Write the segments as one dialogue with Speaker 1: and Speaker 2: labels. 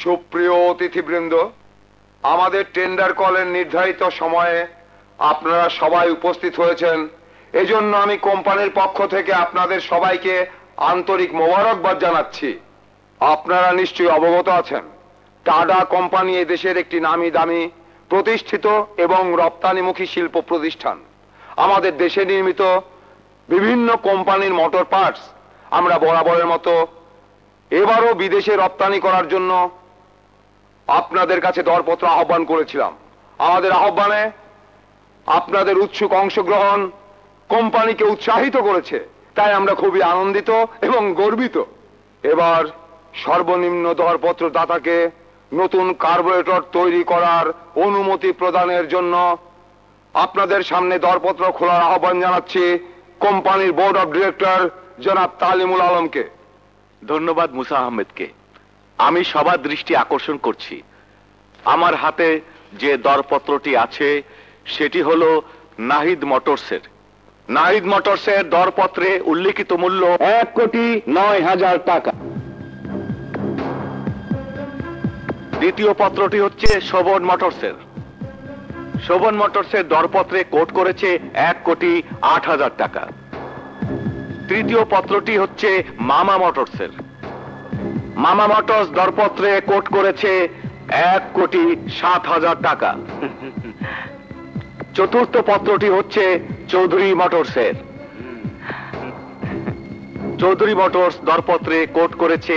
Speaker 1: সুপ্রিয় অতিথিবৃন্দ, আমাদের টেন্ডার কলের নির্ধারিত সময়ে আপনারা সবাই উপস্থিত হয়েছেন। এজন্য আমি কোম্পানির পক্ষ থেকে আপনাদের সবাইকে আন্তরিক মোবারকবাদ জানাচ্ছি। আপনারা নিশ্চয়ই অবগত আছেন, টাটা কোম্পানি এদেশের একটি নামি দামি প্রতিষ্ঠিত এবং রপ্তানিমুখী শিল্প প্রতিষ্ঠান। আমাদের দেশে নির্মিত বিভিন্ন কোম্পানির মোটর পার্টস আমরা বরাবরের মতো এবারও বিদেশে রপ্তানি করার জন্য আপনাদের কাছে দরপত্র আহ্বান করেছিলাম। আমাদের আহ্বানে আপনাদের উৎসুক অংশগ্রহণ কোম্পানিকে উৎসাহিত করেছে, তাই আমরা খুবই আনন্দিত এবং গর্বিত। এবার সর্বনিম্ন দরপত্র দাতাকে নতুন কার্বোরেটর তৈরি করার অনুমতি প্রদানের জন্য আপনাদের সামনে দরপত্র খোলার আহ্বান জানাচ্ছি কোম্পানির বোর্ড অফ ডিরেক্টর জনাব তালিমুল আলমকে।
Speaker 2: ধন্যবাদ মুসা আহমেদকে। আমি সবার দৃষ্টি আকর্ষণ করছি, আমার হাতে যে দরপত্রটি আছে সেটি হলো নাহিদ মোটরসের। নাহিদ মোটরসের দরপত্রে উল্লিখিত মূল্য 1,09,000 টাকা। দ্বিতীয় পত্রটি হচ্ছে শোভন মোটরসের। শোভন মোটরসের দরপত্রে কোট করেছে 1,08,000 টাকা। তৃতীয় পত্রটি হচ্ছে মামা মোটরসের। মামা মোটরস দরপত্রে কোট করেছে 1,07,000 টাকা। চতুর্থ পত্রটি হচ্ছে চৌধুরী মোটরসের। চৌধুরী মোটরস দরপত্রে কোট করেছে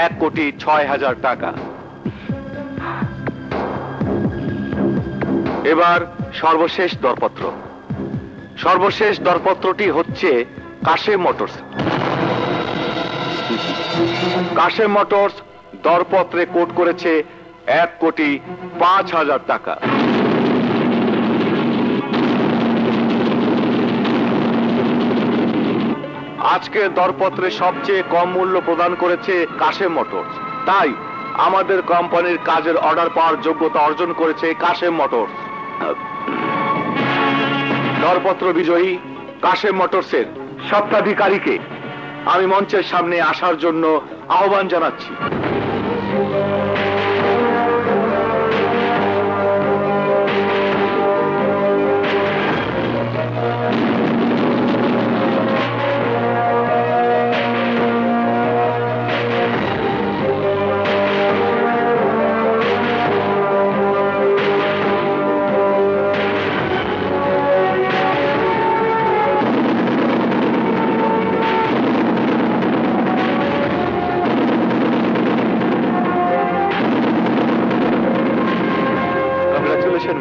Speaker 2: 1,06,000 টাকা। এবার সর্বশেষ দরপত্র। সর্বশেষ দরপত্রটি হচ্ছে কাশেম মোটরস। কাশেম মোটরস দরপত্রে কোট করেছে 1,05,000 টাকা। আজকের দরপত্রে সবচেয়ে কম মূল্য প্রদান করেছে কাশেম মোটরস, তাই আমাদের কোম্পানির কাজের অর্ডার পাওয়ার যোগ্যতা অর্জন করেছে কাশেম মোটরস। দরপত্র বিজয়ী কাশেম মোটরসের স্বত্বাধিকারীকে আমি মঞ্চের সামনে আসার জন্য আহ্বান জানাচ্ছি।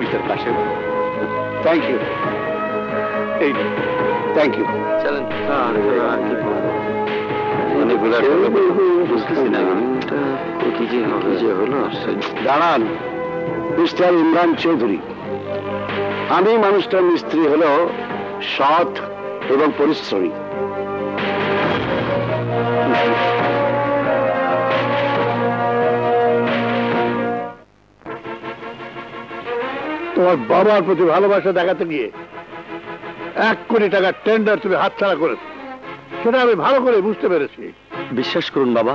Speaker 2: Mister Kashem,
Speaker 3: thank you.
Speaker 2: এই
Speaker 3: থ্যাংক ইউ।
Speaker 2: চলেন।
Speaker 3: দাঁড়ান, মিস্টার ইমরান চৌধুরী। আমি মানুষটার মিস্ত্রি হলো সৎ এবং পরিশ্রমী। তোমার বাবার প্রতি ভালোবাসা দেখাতে গিয়ে 1 কোটি টাকার টেন্ডার তুমি হাতছাড়া করেছো, সেটা আমি ভালো করে বুঝতে পেরেছি।
Speaker 4: বিশ্বাস করুন বাবা,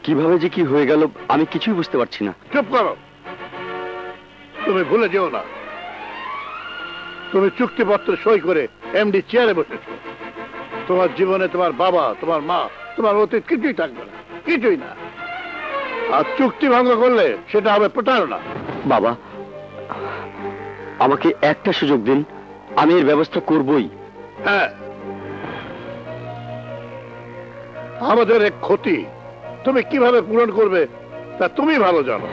Speaker 4: কিভাবে যে কি হয়ে গেল আমি কিছুই বুঝতে পারছি না।
Speaker 3: চুপ করো, তুমি ভুলে যেও না তুমি চুক্তিপত্র সই করে এমডি চেয়ারে বসেছো। তোমার জীবনে তোমার বাবা, তোমার মা, তোমার অতীত কিছুই থাকবে না, কিছুই না। আর চুক্তি ভঙ্গ করলে সেটা হবে প্রতারণা।
Speaker 4: বাবা, আমাকে একটা সুযোগ দিন, আমি এর ব্যবস্থা করবই।
Speaker 3: হ্যাঁ, আমাদের এক ক্ষতি তুমি কিভাবে পূরণ করবে তা তুমি ভালো জানো।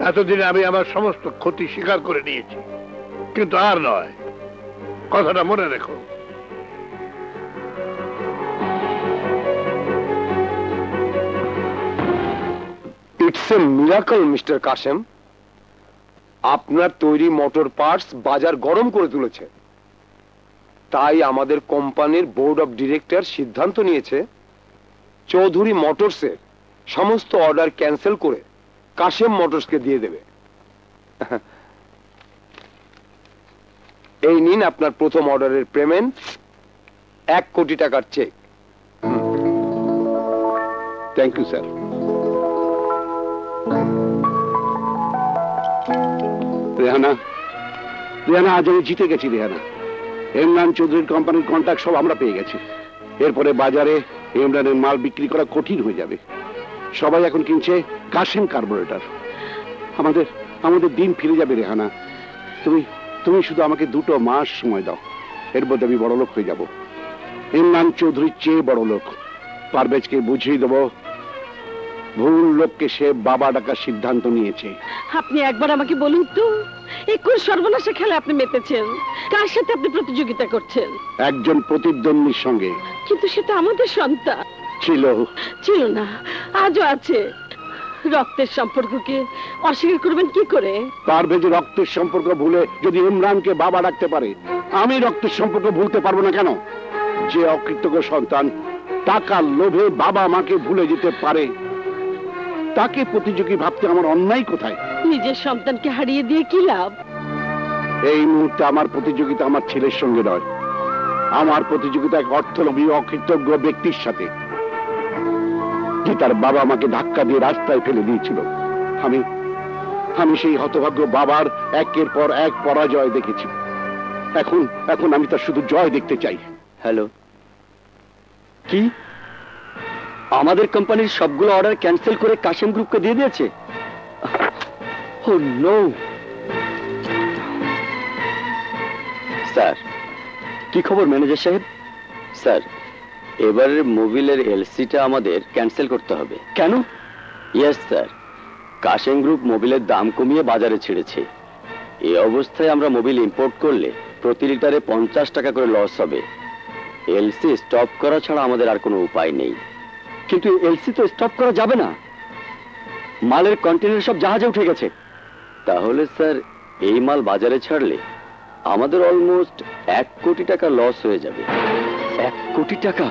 Speaker 3: এতদিনে আমি আমার সমস্ত ক্ষতি স্বীকার করে নিয়েছি, কিন্তু আর নয়, কথাটা মনে রেখো।
Speaker 1: It's a miracle mister Kashem, আপনার তৈরি মোটর পার্টস বাজার গরম করে তুলেছে। তাই আমাদের কোম্পানির বোর্ড অফ ডিরেক্টর সিদ্ধান্ত নিয়েছে চৌধুরী মোটরসের সমস্ত অর্ডার ক্যান্সেল করে কাশেম মোটরসকে দিয়ে দেবে। এই নিন আপনার প্রথম অর্ডারের পেমেন্ট, 1 কোটি টাকার cheque.
Speaker 3: Thank you sir. Rehana, Rehana, আজ আমি জিতে গেছি। রেহানা, ইমরান চৌধুরীর কোম্পানির কন্ট্রাক্ট সব আমরা পেয়ে গেছি। এরপরে বাজারে ইমরানের মাল বিক্রি করা কঠিন হয়ে যাবে। সবাই এখন কিনছে কাশেম কার্বোরেটর। আমাদের আমাদের দিন ফিরে যাবে। রেহানা, তুমি তুমি শুধু আমাকে 2 মাস সময় দাও, এর মধ্যে আমি বড় লোক হয়ে যাব। ইমরান চৌধুরীর চেয়ে বড় লোক। পারভেজকে বুঝিয়ে দেবো ভুল লোককে সে বাবা ডাকার সিদ্ধান্ত নিয়েছে।
Speaker 5: আপনি একবার আমাকে বলুন তো, এই কোন সর্বনাশা খেলা আপনি মেতেছেন? কার সাথে আপনি প্রতিযোগিতা করছেন?
Speaker 3: একজন প্রতিদ্বন্দ্বীর সঙ্গে।
Speaker 5: কিন্তু সেটা আমাদের সন্তান
Speaker 3: ছিল।
Speaker 5: ছিল না, আজও আছে। রক্তের সম্পর্ককে অস্বীকার করবেন কি করে?
Speaker 3: পারভেজ রক্তের সম্পর্ক ভুলে যদি ইমরানকে বাবা ডাকতে পারে, আমি রক্তের সম্পর্ক ভুলতে পারবো না কেন? যে অকৃতজ্ঞ সন্তান টাকার লোভে বাবা মাকে ভুলে যেতে পারে, তাকে প্রতিযোগী ভাবতে আমার অন্যায় কোথায়?
Speaker 5: নিজের সন্তানকে হারিয়ে দিয়ে কি লাভ?
Speaker 3: এই মুহূর্তে আমার প্রতিযোগিতা আমার ছেলের সঙ্গে নয়, আমার প্রতিযোগিতা এক অর্থলোভী অকৃতজ্ঞ ব্যক্তির সাথে, যে তার বাবা মাকে ধাক্কা দিয়ে রাস্তায় ফেলে দিয়েছিল। আমি আমি সেই হতভাগ্য বাবার একের পর এক পরাজয় দেখেছি। এখন এখন আমি তার শুধু জয় দেখতে চাই।
Speaker 4: হ্যালো, কি আমাদের কোম্পানির সবগুলো অর্ডার ক্যান্সেল করে কাশেম গ্রুপকে দিয়ে দিয়েছে? ও নো। স্যার, কি খবর ম্যানেজার সাহেব? স্যার, এবারের মোবিলের এলসিটা আমাদের ক্যান্সেল করতে হবে। কেন? ইয়েস স্যার, কাশেম গ্রুপ মোবিলের দাম কমিয়ে বাজারে ছেড়েছে। এই অবস্থায় আমরা মোবিল ইম্পোর্ট করলে প্রতি লিটারে 50 টাকা করে লস হবে। এলসি স্টপ করা ছাড়া আমাদের আর কোনো উপায় নেই। কিন্তু এলসি তো স্টপ করা যাবে না, মালের কন্টেনার সব জাহাজে উঠে গেছে। তাহলে স্যার, এই মাল বাজারে ছাড়লে আমাদের অলমোস্ট 1 কোটি টাকা লস হয়ে যাবে। 1 কোটি টাকা?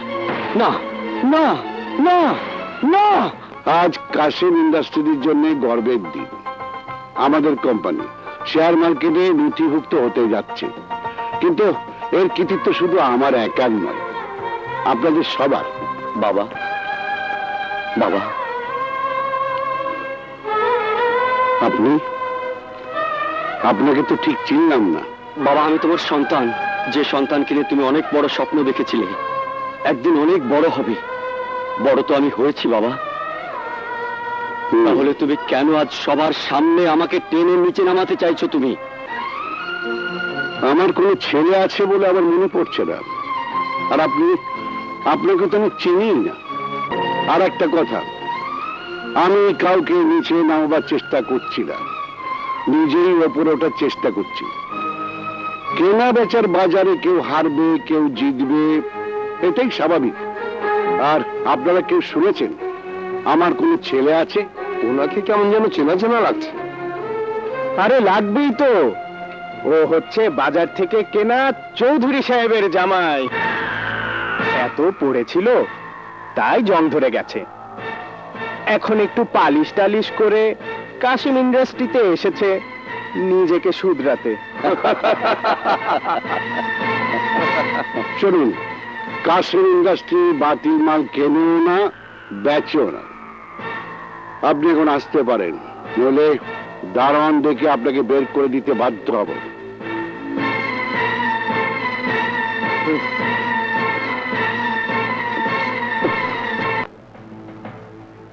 Speaker 4: না না না না।
Speaker 3: আজ কাশেম ইন্ডাস্ট্রির জন্য গর্বের দিন। আমাদের কোম্পানি শেয়ার মার্কেটে নথিভুক্ত হতে যাচ্ছে, কিন্তু এর কৃতিত্ব শুধু আমার একার নয়, আপনাদের সবার।
Speaker 4: বাবা, বাবা,
Speaker 3: আপনি? আপনাকে তো ঠিক চিনলাম না।
Speaker 4: বাবা, আমি তোমার সন্তান, যে সন্তানকে নিয়ে তুমি অনেক বড় স্বপ্ন দেখেছিলে, একদিন অনেক বড় হবে। বড় তো আমি হয়েছি বাবা। তাহলে তুমি কেন আজ সবার সামনে আমাকে টেনে নিচে নামাতে চাইছো? তুমি?
Speaker 3: আমার কোনো ছেলে আছে বলে আমার মনে পড়ছে না। আর আপনাকে তো আমি চিনি না। আর একটা কথা, আমি কাউকে নিচে নামাবার চেষ্টা করছি না, নিজেই ওপরে ওঠার চেষ্টা করছি। কেনা বেচার বাজারে কেউ হারবে, কেউ জিতবে, এটাই স্বাভাবিক। আর আপনারা কেউ শুনেছেন আমার কোনো ছেলে আছে? ওনাকে কেমন যেন চেনা চেনা লাগছে।
Speaker 6: আরে লাগবেই তো, ও হচ্ছে বাজার থেকে কেনা চৌধুরী সাহেবের জামাই। এত পড়েছিল তাই জং ধরে গেছে। এখন একটু পালিশ টালিশ করে কাশিম ইন্ডাস্ট্রিতে এসেছে নিজেকে শুধরাতে।
Speaker 3: শুনুন, কাশিম ইন্ডাস্ট্রি বাতিল মাল কেনেও না, বেচেও না। আপনি এখন আসতে পারেন, নইলে দারোয়ান দেখে আপনাকে বের করে দিতে বাধ্য হব।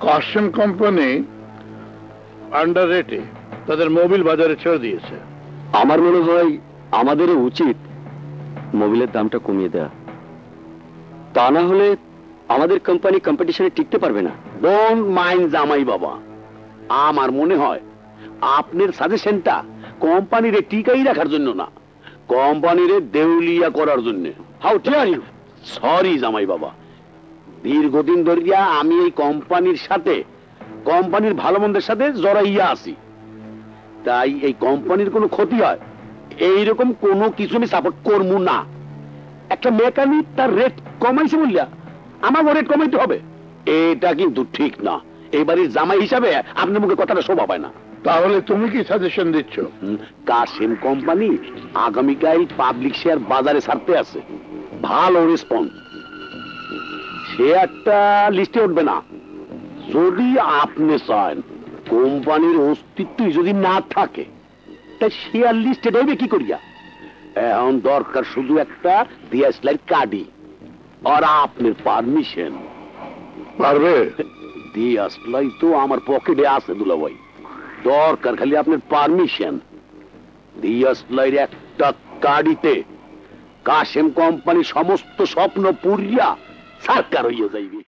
Speaker 7: কাশেম কোম্পানি আন্ডার রেটে তাদের মোবিল বাজারে ছেড়ে দিয়েছে।
Speaker 4: আমার মনে হয় আমাদেরও উচিত মোবিলের দামটা কমিয়ে দেওয়া। তা না হলে আমাদের কোম্পানি কম্পিটিশনে টিকতে পারবে না।
Speaker 3: ডোন্ট মাইন্ড জামাই বাবা, আমার মনে হয় আপনার সাজেশনটা কোম্পানিরে টিকাই রাখার জন্য না, কোম্পানিরে দেউলিয়া করার জন্য। How deer you! সরি জামাই বাবা, দীর্ঘদিন ধরিয়া আমি এই কোম্পানির সাথে, কোম্পানির ভালো মন্দের সাথে জড়াইয়া আছি। তাই এই কোম্পানির কোনো ক্ষতি হয় এইরকম কোনো কিছু আমি সাপোর্ট করবো না। একটা মেকানিক তার রেট কমাইছে বললা আমাকে রেট কমাইতে হবে, এটা কিন্তু ঠিক না। এইবারের জামাই হিসাবে আপনার মুখে কথাটা শোভা পায় না।
Speaker 7: তাহলে তুমি কি সাজেশন দিচ্ছ?
Speaker 3: কাশেম কোম্পানি আগামীকাল পাবলিক শেয়ার বাজারে ছাড়তে আছে, ভালো রেসপন্স। সে একটা লিস্টে উঠবে না, যদি আপনি চান
Speaker 8: কোম্পানির অস্তিত্বই যদি না থাকে তা শেয়ার লিস্টেড হইবে কি করিয়া? এখন দরকার শুধু একটা ডিএসএলআর কার্ডই আর আপনার পারমিশন।
Speaker 7: পারবে?
Speaker 8: ডিএসএলআর তো আমার পকেটে আছে দুলাভাই, দরকার খালি আপনার পারমিশন। ডিএসএলআর একটা কার্ডিতে কাশেম কোম্পানি সমস্ত স্বপ্ন পুরিয়া সরকার হইয়া যাইবে।